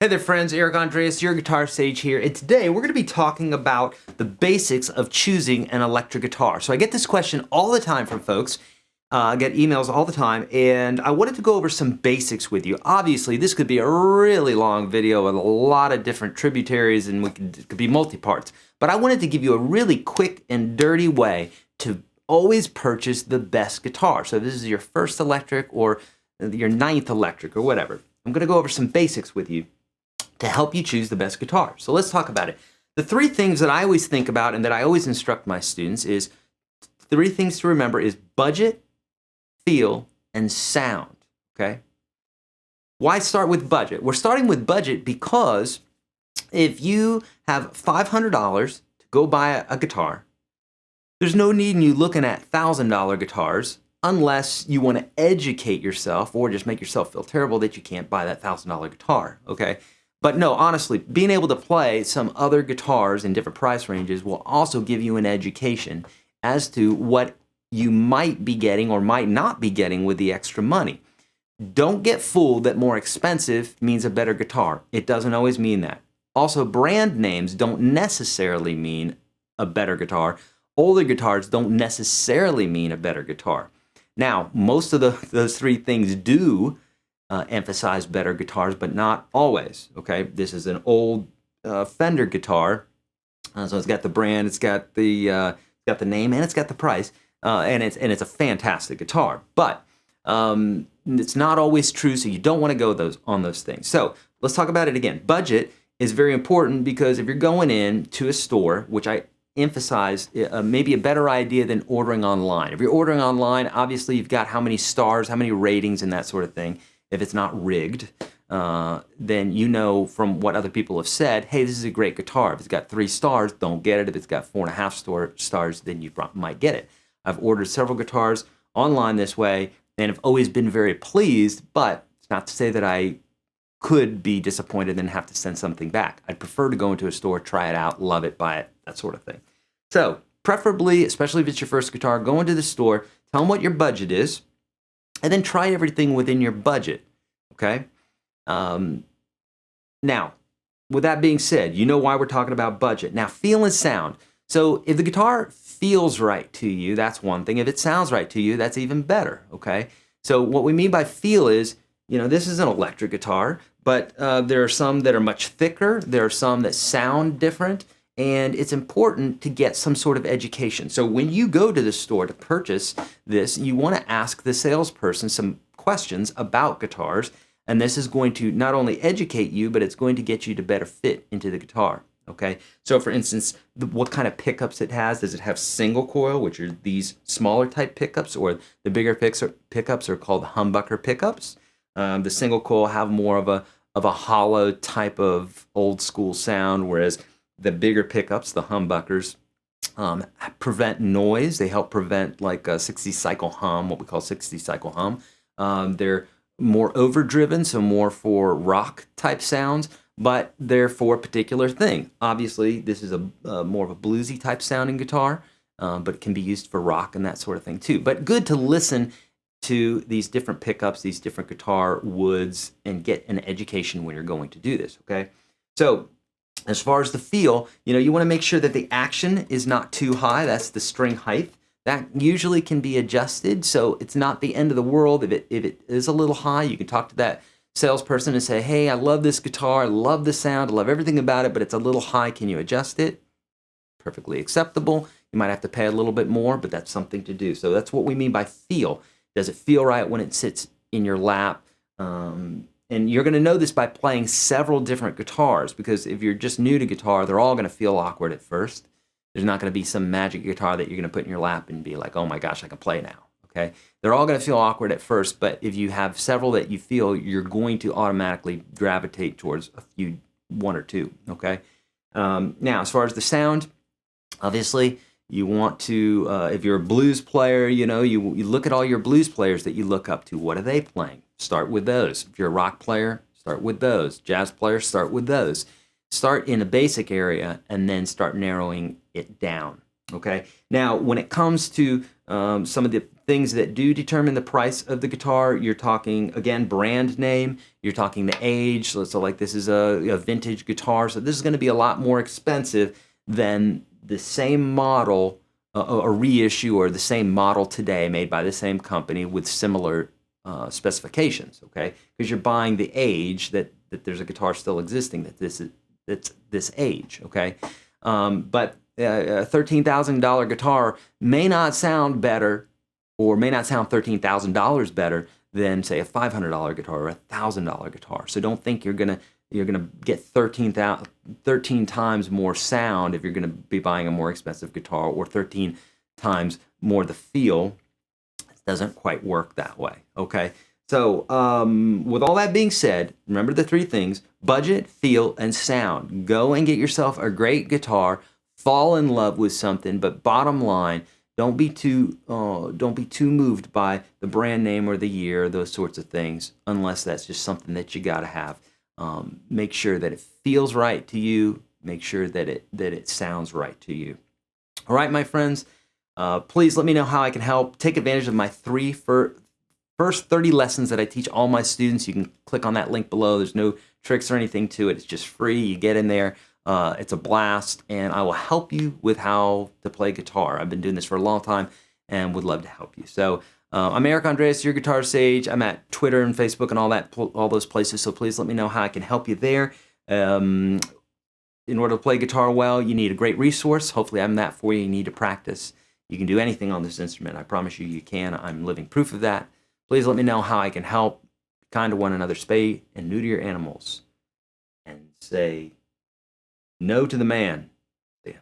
Hey there friends, Eric Andreas, your Guitar Sage here, and today we're going to be talking about the basics of choosing an electric guitar. So I get this question all the time from folks, I get emails all the time, and I wanted to go over some basics with you. Obviously, this could be a really long video with a lot of different tributaries, and it could be multi-parts, but I wanted to give you a really quick and dirty way to always purchase the best guitar. So if this is your first electric or your 9th electric or whatever, I'm going to go over some basics with you to help you choose the best guitar. So let's talk about it. The three things that I always think about and that I always instruct my students is three things to remember is budget, feel, and sound, okay? Why start with budget? We're starting with budget because if you have $500 to go buy a guitar, there's no need in you looking at $1,000 guitars unless you want to educate yourself or just make yourself feel terrible that you can't buy that $1,000 guitar, okay? But no, honestly, being able to play some other guitars in different price ranges will also give you an education as to what you might be getting or might not be getting with the extra money. Don't get fooled that more expensive means a better guitar. It doesn't always mean that. Also, brand names don't necessarily mean a better guitar. Older guitars don't necessarily mean a better guitar. Now, most of those three things do emphasize better guitars, but not always, okay? This is an old Fender guitar, so it's got the brand, it's got the name, and it's got the price, and it's a fantastic guitar. But it's not always true, so you don't want to go on those things. So let's talk about it again. Budget is very important because if you're going in to a store, which I emphasize maybe a better idea than ordering online. If you're ordering online, obviously you've got how many stars, how many ratings, and that sort of thing. If it's not rigged, then you know from what other people have said, hey, this is a great guitar. If it's got 3 stars, don't get it. If it's got 4.5 stars, then you might get it. I've ordered several guitars online this way and have always been very pleased, but it's not to say that I could be disappointed and have to send something back. I'd prefer to go into a store, try it out, love it, buy it, that sort of thing. So preferably, especially if it's your first guitar, go into the store, tell them what your budget is, and then try everything within your budget, okay? Now, with that being said, you know why we're talking about budget. Now, feel and sound. So if the guitar feels right to you, that's one thing. If it sounds right to you, that's even better, okay? So what we mean by feel is, you know, this is an electric guitar, but there are some that are much thicker. There are some that sound different. And it's important to get some sort of education. So when you go to the store to purchase this, you want to ask the salesperson some questions about guitars, and this is going to not only educate you, but it's going to get you to better fit into the guitar, okay? So for instance, what kind of pickups it has. Does it have single coil, which are these smaller type pickups, or the bigger pickups are called humbucker pickups? The single coil have more of a hollow type of old school sound, whereas the bigger pickups, the humbuckers, prevent noise. They help prevent like a 60 cycle hum, what we call 60 cycle hum. They're more overdriven, so more for rock type sounds, but they're for a particular thing. Obviously, this is a more of a bluesy type sounding guitar, but it can be used for rock and that sort of thing too. But good to listen to these different pickups, these different guitar woods, and get an education when you're going to do this, okay? So as far as the feel, you know, you want to make sure that the action is not too high. That's the string height. That usually can be adjusted, so it's not the end of the world. If it is a little high, you can talk to that salesperson and say, hey, I love this guitar, I love the sound, I love everything about it, but it's a little high. Can you adjust it? Perfectly acceptable. You might have to pay a little bit more, but that's something to do. So that's what we mean by feel. Does it feel right when it sits in your lap? And you're going to know this by playing several different guitars, because if you're just new to guitar, they're all going to feel awkward at first. There's not going to be some magic guitar that you're going to put in your lap and be like, oh my gosh, I can play now, okay? They're all going to feel awkward at first, but if you have several that you feel, you're going to automatically gravitate towards one or two, okay? Now, as far as the sound, obviously, you want to, if you're a blues player, you know, you look at all your blues players that you look up to. What are they playing? Start with those. If you're a rock player, start with those. Jazz players, start with those. Start in a basic area and then start narrowing it down, okay? Now, when it comes to Some of the things that do determine the price of the guitar, you're talking, again, brand name, you're talking the age. So like this is a vintage guitar, so this is going to be a lot more expensive than the same model, a reissue, or the same model today made by the same company with similar specifications, okay? Because you're buying the age that there's a guitar still existing that's this age, okay? But a $13,000 guitar may not sound better, or may not sound $13,000 better than, say, a $500 guitar or a $1,000 guitar. So don't think you're gonna get 13 times more sound if you're gonna be buying a more expensive guitar, or 13 times more the feel. It doesn't quite work that way, okay? So with all that being said, remember the three things: budget, feel, and sound. Go and get yourself a great guitar. Fall in love with something, but bottom line, don't be too moved by the brand name or the year, those sorts of things, unless that's just something that you got to have. Make sure that it feels right to you. Make sure that it sounds right to you. All right, my friends, please let me know how I can help. Take advantage of my first 30 lessons that I teach all my students. You can click on that link below. There's no tricks or anything to it. It's just free. You get in there. It's a blast, and I will help you with how to play guitar. I've been doing this for a long time and would love to help you. So I'm Eric Andreas, your Guitar Sage. I'm at Twitter and Facebook and all those places, so please let me know how I can help you there. In order to play guitar well, you need a great resource. Hopefully I'm that for you. You need to practice. You can do anything on this instrument. I promise you can. I'm living proof of that. Please let me know how I can help. Be kind to one another, spay and neuter your animals, and say no to the man. Yeah.